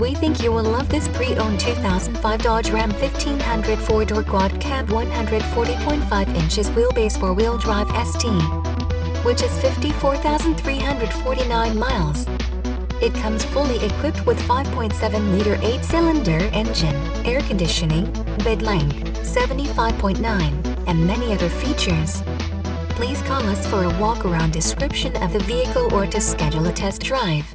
We think you will love this pre-owned 2005 Dodge Ram 1500 4-door quad cab 140.5 inches wheelbase 4-wheel drive ST, which is 54,349 miles. It comes fully equipped with 5.7-liter 8-cylinder engine, air conditioning, bed length, 75.9, and many other features. Please call us for a walk-around description of the vehicle or to schedule a test drive.